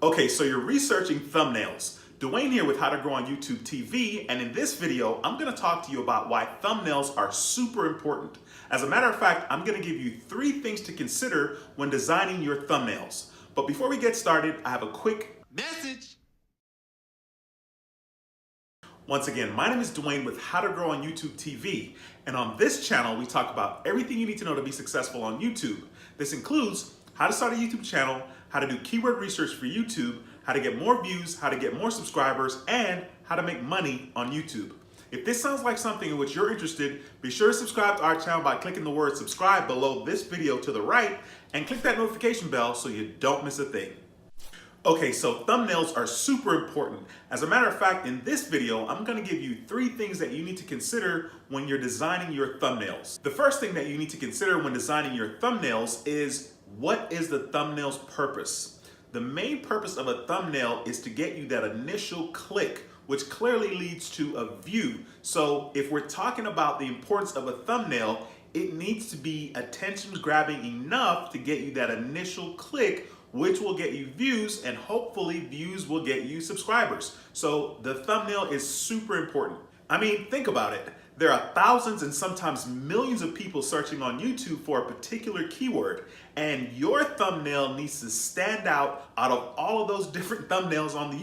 Okay, so you're researching thumbnails. Dwayne here with How to Grow on YouTube TV, and in this video, I'm gonna talk to you about why thumbnails are super important. As a matter of fact, I'm gonna give you 3 things to consider when designing your thumbnails. But before we get started, I have a quick message. Once again, my name is Dwayne with How to Grow on YouTube TV, and on this channel, we talk about everything you need to know to be successful on YouTube. This includes how to start a YouTube channel, how to do keyword research for YouTube, how to get more views, how to get more subscribers, and how to make money on YouTube. If this sounds like something in which you're interested, be sure to subscribe to our channel by clicking the word subscribe below this video to the right, and click that notification bell so you don't miss a thing. Okay, so thumbnails are super important. As a matter of fact, in this video, I'm gonna give you 3 things that you need to consider when you're designing your thumbnails. The first thing that you need to consider when designing your thumbnails is, what is the thumbnail's purpose? The main purpose of a thumbnail is to get you that initial click, which clearly leads to a view. So if we're talking about the importance of a thumbnail, it needs to be attention grabbing enough to get you that initial click, which will get you views, and hopefully views will get you subscribers. So the thumbnail is super important. I mean, think about it. There are thousands and sometimes millions of people searching on YouTube for a particular keyword, and your thumbnail needs to stand out of all of those different thumbnails on the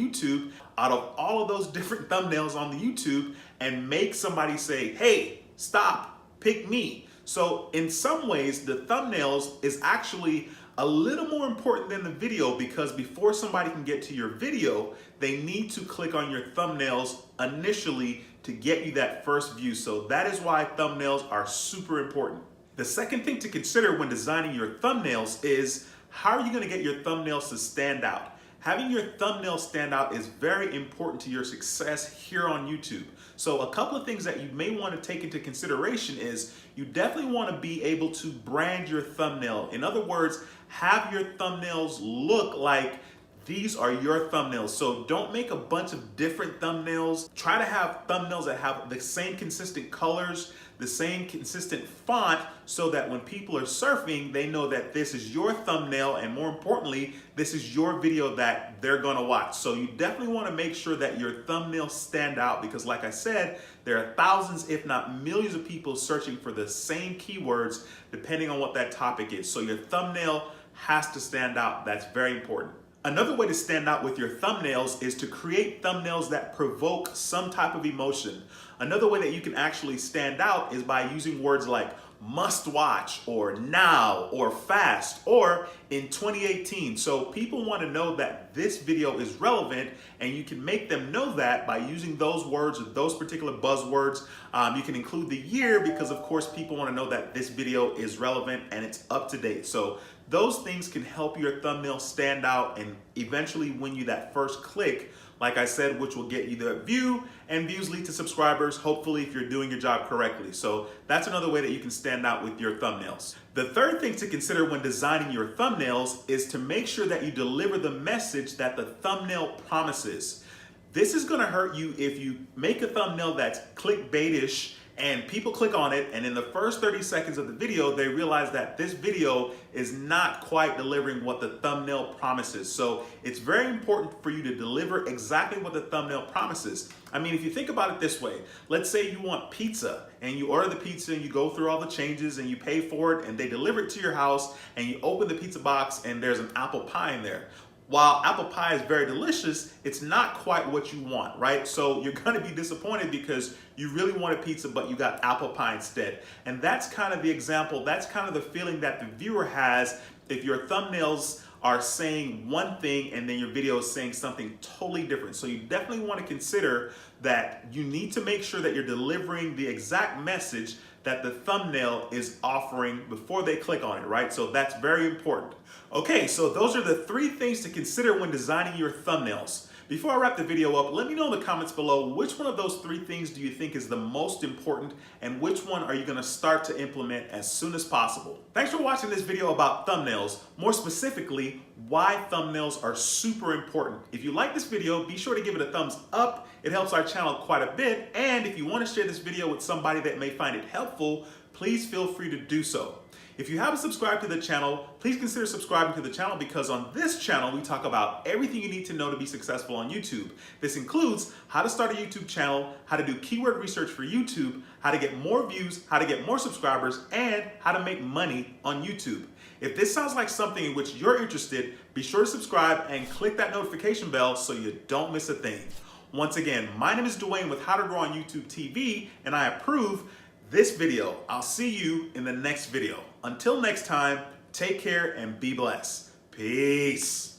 YouTube, and make somebody say, hey, stop, pick me. So in some ways, the thumbnails is actually a little more important than the video, because before somebody can get to your video, they need to click on your thumbnails initially to get you that first view. So that is why thumbnails are super important. The second thing to consider when designing your thumbnails is, how are you gonna get your thumbnails to stand out? Having your thumbnail stand out is very important to your success here on YouTube. So a couple of things that you may want to take into consideration is, you definitely want to be able to brand your thumbnail. In other words, have your thumbnails look like these are your thumbnails. So don't make a bunch of different thumbnails. Try to have thumbnails that have the same consistent colors, the same consistent font, so that when people are surfing, they know that this is your thumbnail, and more importantly, this is your video that they're gonna watch. So you definitely wanna make sure that your thumbnails stand out, because like I said, there are thousands, if not millions of people searching for the same keywords, depending on what that topic is. So your thumbnail has to stand out. That's very important. Another way to stand out with your thumbnails is to create thumbnails that provoke some type of emotion. Another way that you can actually stand out is by using words like must watch, or now, or fast, or in 2018. So people want to know that this video is relevant, and you can make them know that by using those words, or those particular buzzwords. You can include the year, because of course people want to know that this video is relevant and it's up to date. So those things can help your thumbnail stand out and eventually win you that first click, like I said, which will get you the view, and views lead to subscribers, hopefully, if you're doing your job correctly. So that's another way that you can stand out with your thumbnails. The third thing to consider when designing your thumbnails is to make sure that you deliver the message that the thumbnail promises. This is gonna hurt you if you make a thumbnail that's clickbaitish, and people click on it, and in the first 30 seconds of the video, they realize that this video is not quite delivering what the thumbnail promises. So it's very important for you to deliver exactly what the thumbnail promises. I mean, if you think about it this way, let's say you want pizza, and you order the pizza, and you go through all the changes, and you pay for it, and they deliver it to your house, and you open the pizza box, and there's an apple pie in there. While apple pie is very delicious, it's not quite what you want, right? So you're gonna be disappointed because you really wanted pizza, but you got apple pie instead. And that's kind of the example, that's kind of the feeling that the viewer has if your thumbnails are saying one thing and then your video is saying something totally different. So you definitely want to consider that you need to make sure that you're delivering the exact message that the thumbnail is offering before they click on it, right? So that's very important. Okay, so those are the 3 things to consider when designing your thumbnails. Before I wrap the video up, let me know in the comments below, which one of those 3 things do you think is the most important, and which one are you gonna start to implement as soon as possible? Thanks for watching this video about thumbnails, more specifically, why thumbnails are super important. If you like this video, be sure to give it a thumbs up. It helps our channel quite a bit, and if you wanna share this video with somebody that may find it helpful, please feel free to do so. If you haven't subscribed to the channel, please consider subscribing to the channel because on this channel, we talk about everything you need to know to be successful on YouTube. This includes how to start a YouTube channel, how to do keyword research for YouTube, how to get more views, how to get more subscribers, and how to make money on YouTube. If this sounds like something in which you're interested, be sure to subscribe and click that notification bell so you don't miss a thing. Once again, my name is Dwayne with How to Grow on YouTube TV, and I approve this video. I'll see you in the next video. Until next time, take care and be blessed. Peace.